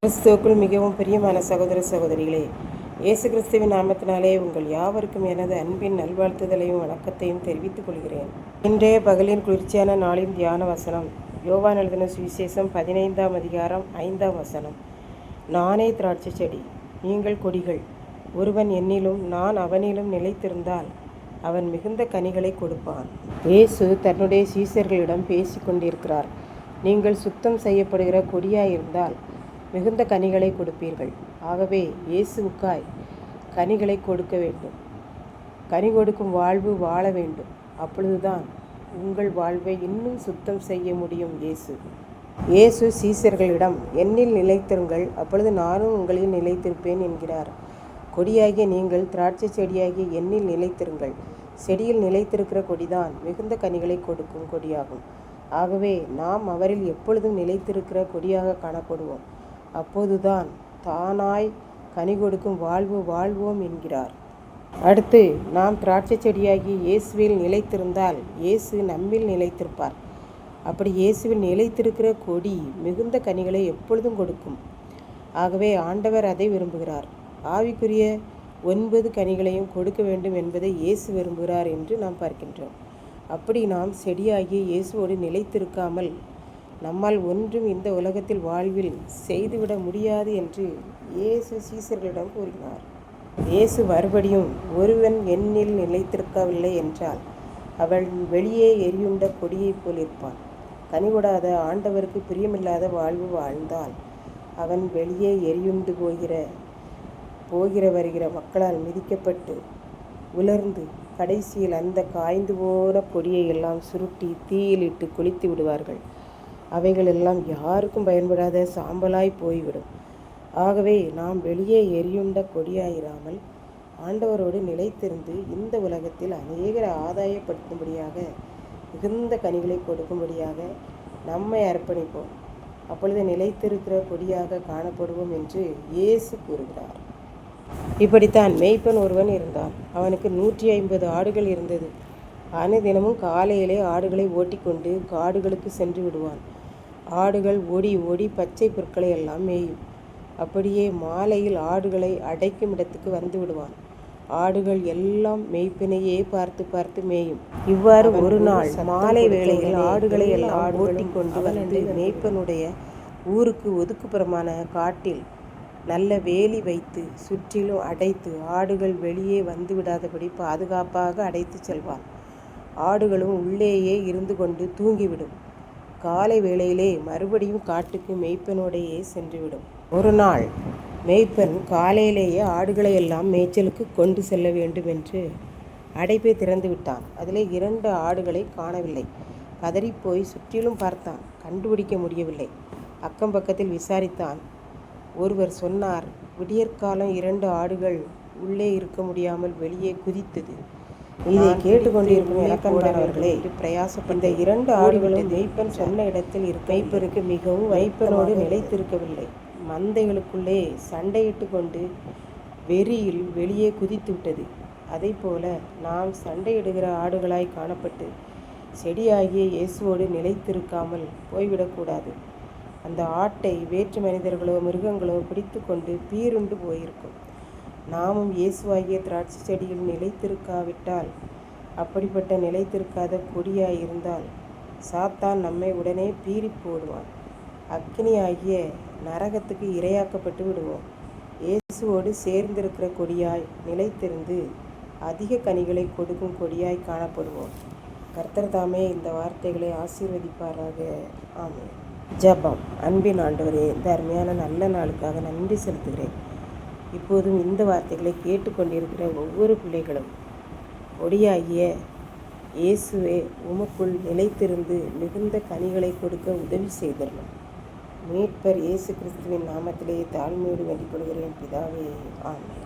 கிறிஸ்துவுக்குள் மிகவும் பிரியமான சகோதர சகோதரிகளே, இயேசு கிறிஸ்துவின் நாமத்தினாலே உங்கள் யாவருக்கும் எனது அன்பின் நல்வாழ்த்துதலையும் வணக்கத்தையும் தெரிவித்துக் கொள்கிறேன். இன்றைய பகலின் குளிர்ச்சியான நாளின் தியான வசனம் யோவான் எழுதின சுவிசேஷம் 15ஆம் அதிகாரம் 5ஆம் வசனம். நானே திராட்சை செடி, நீங்கள் கொடிகள். ஒருவன் என்னிலும் நான் அவனிலும் நிலைத்திருந்தால் அவன் மிகுந்த கனிகளை கொடுப்பான். இயேசு தன்னுடைய சீஷர்களிடம் பேசி கொண்டிருக்கிறார். நீங்கள் சுத்தம் செய்யப்படுகிற கொடியாயிருந்தால் மிகுந்த கனிகளை கொடுப்பீர்கள். ஆகவே இயேசுவுக்காய் கனிகளை கொடுக்க வேண்டும். கனி கொடுக்கும் வாழ்வு வாழ வேண்டும். அப்பொழுதுதான் உங்கள் வாழ்வை இன்னும் சுத்தம் செய்ய முடியும். இயேசு சீஷர்களிடம் என்னில் நிலைத்திருங்கள், அப்பொழுது நானும் உங்களில் நிலைத்திருப்பேன் என்கிறார். கொடியாகிய நீங்கள் திராட்சை செடியாகிய என்னில் நிலைத்திருங்கள். செடியில் நிலைத்திருக்கிற கொடிதான் மிகுந்த கனிகளை கொடுக்கும் கொடியாகும். ஆகவே நாம் அவரில் எப்பொழுதும் நிலைத்திருக்கிற கொடியாக காணப்படுவோம். அப்போதுதான் தானாய் கனி கொடுக்கும் வாழ்வு வாழ்வோம் என்கிறார். அடுத்து, நாம் திராட்சை செடியாகி இயேசுவில் நிலைத்திருந்தால் இயேசு நம்மில் நிலைத்திருப்பார். அப்படி இயேசுவில் நிலைத்திருக்கிற கொடி மிகுந்த கனிகளை எப்பொழுதும் கொடுக்கும். ஆகவே ஆண்டவர் அதை விரும்புகிறார். ஆவிக்குரிய 9 கனிகளையும் கொடுக்க வேண்டும் என்பதை இயேசு விரும்புகிறார் என்று நாம் பார்க்கின்றோம். அப்படி நாம் செடியாகி இயேசுவோடு நிலைத்திருக்காமல் நம்மால் ஒன்றும் இந்த உலகத்தில் வாழ்வில் செய்துவிட முடியாது என்று இயேசு சீஷர்களிடம் கூறினார். இயேசு மறுபடியும், ஒருவன் என்னில் நிலைத்திருக்கவில்லை என்றால் அவள் வெளியே எரியுண்ட கொடியைப் போல் இருப்பான். கனிகொடாத ஆண்டவருக்கு பிரியமில்லாத வாழ்வு வாழ்ந்தால் அவன் வெளியே எரியுண்டு போகிற வருகிற மக்களால் மிதிக்கப்பட்டு உலர்ந்து கடைசியில் அந்த காய்ந்து போன கொடியை எல்லாம் சுருட்டி தீயிலிட்டு கொளுத்தி விடுவார்கள். அவைகள் எல்லாம் யாருக்கும் பயன்படாத சாம்பலாய் போய்விடும். ஆகவே நாம் வெளியே எரியுண்ட கொடியாயிராமல் ஆண்டவரோடு நிலைத்திருந்து இந்த உலகத்தில் அநேகரை ஆதாயப்படுத்தும்படியாக மிகுந்த கனிகளை கொடுக்கும்படியாக நம்மை அர்ப்பணிப்போம். அப்பொழுது நிலைத்திருக்கிற கொடியாக காணப்படுவோம் என்று இயேசு கூறுகிறார். இப்படித்தான் மேய்ப்பன் ஒருவன் இருந்தான். அவனுக்கு 150 ஆடுகள் இருந்தது. தினமும் காலையிலே ஆடுகளை ஓட்டிக்கொண்டு காடுகளுக்கு சென்று விடுவான். ஆடுகள் ஓடி ஓடி பச்சை புற்களை எல்லாம் மேயும். அப்படியே மாலையில் ஆடுகளை அடைக்கும் இடத்துக்கு வந்து விடுவான். ஆடுகள் எல்லாம் மேய்ப்பனையே பார்த்து பார்த்து மேயும். இவ்வாறு ஒரு நாள் மாலை வேளையில் ஆடுகளை எல்லாம் ஓட்டிக்கொண்டு வந்து மேய்ப்பனுடைய ஊருக்கு ஒதுக்குப்புறமான காட்டில் நல்ல வேலி வைத்து சுற்றிலும் அடைத்து ஆடுகள் வெளியே வந்து விடாதபடி பாதுகாப்பாக அடைத்து செல்வான். ஆடுகளும் உள்ளேயே இருந்து கொண்டு தூங்கிவிடும். காலை வேளையிலே மறுபடியும் காட்டுக்கு மேய்ப்பனோடையே சென்றுவிடும். ஒரு நாள் மேய்ப்பன் காலையிலேயே ஆடுகளை எல்லாம் மேய்ச்சலுக்கு கொண்டு செல்ல வேண்டும் என்று அடைப்பை திறந்து விட்டான். அதிலே 2 ஆடுகளை காணவில்லை. கதறிப்போய் சுற்றிலும் பார்த்தான், கண்டுபிடிக்க முடியவில்லை. அக்கம் பக்கத்தில் விசாரித்தான். ஒருவர் சொன்னார், விடியற்காலம் 2 ஆடுகள் உள்ளே இருக்க முடியாமல் வெளியே குதித்தது. இதை கேட்டுக்கொண்டிருக்கும் இலக்கணவர்களே, பிரயாசப்பட்ட 2 ஆடுகளும் மெய்ப்பன் சொன்ன இடத்தில் மெய்ப்பருக்கு மிகவும் வைப்பனோடு நிலைத்திருக்கவில்லை. மந்தைகளுக்குள்ளே சண்டையிட்டு கொண்டு வெறியில் வெளியே குதித்து விட்டது. அதை போல நாம் சண்டையிடுகிற ஆடுகளாய் காணப்பட்டு செடியாகிய இயேசுவோடு நிலைத்திருக்காமல் போய்விடக்கூடாது. அந்த ஆட்டை வேற்று மனிதர்களோ மிருகங்களோ பிடித்து கொண்டு பீருண்டு போயிருக்கும். நாமும் இயேசுவாகிய திராட்சை செடியில் நிலைத்திருக்காவிட்டால், அப்படிப்பட்ட நிலைத்திருக்காத கொடியாய் இருந்தால் சாத்தான் நம்மை உடனே பீறி போடுவான். அக்கினி ஆகிய நரகத்துக்கு இரையாக்கப்பட்டு விடுவோம். இயேசுவோடு சேர்ந்திருக்கிற கொடியாய் நிலைத்திருந்து அதிக கனிகளை கொடுக்கும் கொடியாய் காணப்படுவோம். கர்த்தர் தாமே இந்த வார்த்தைகளை ஆசீர்வதிப்பாராக. ஆமென். ஜெபம். அன்பின் ஆண்டவரே, இந்த அருமையான நல்ல நாளுக்காக நன்றி செலுத்துகிறேன். இப்போதும் இந்த வார்த்தைகளை கேட்டுக்கொண்டிருக்கிற ஒவ்வொரு பிள்ளைகளும் கொடியாகிய இயேசுவே உமக்குள் நிலைத்திருந்து மிகுந்த கனிகளை கொடுக்க உதவி செய்தரணும். மீட்பர் இயேசு கிறிஸ்துவின் நாமத்திலே தாழ்மையோடு வேண்டிக் கொள்கிறேன் பிதாவே. ஆமென்.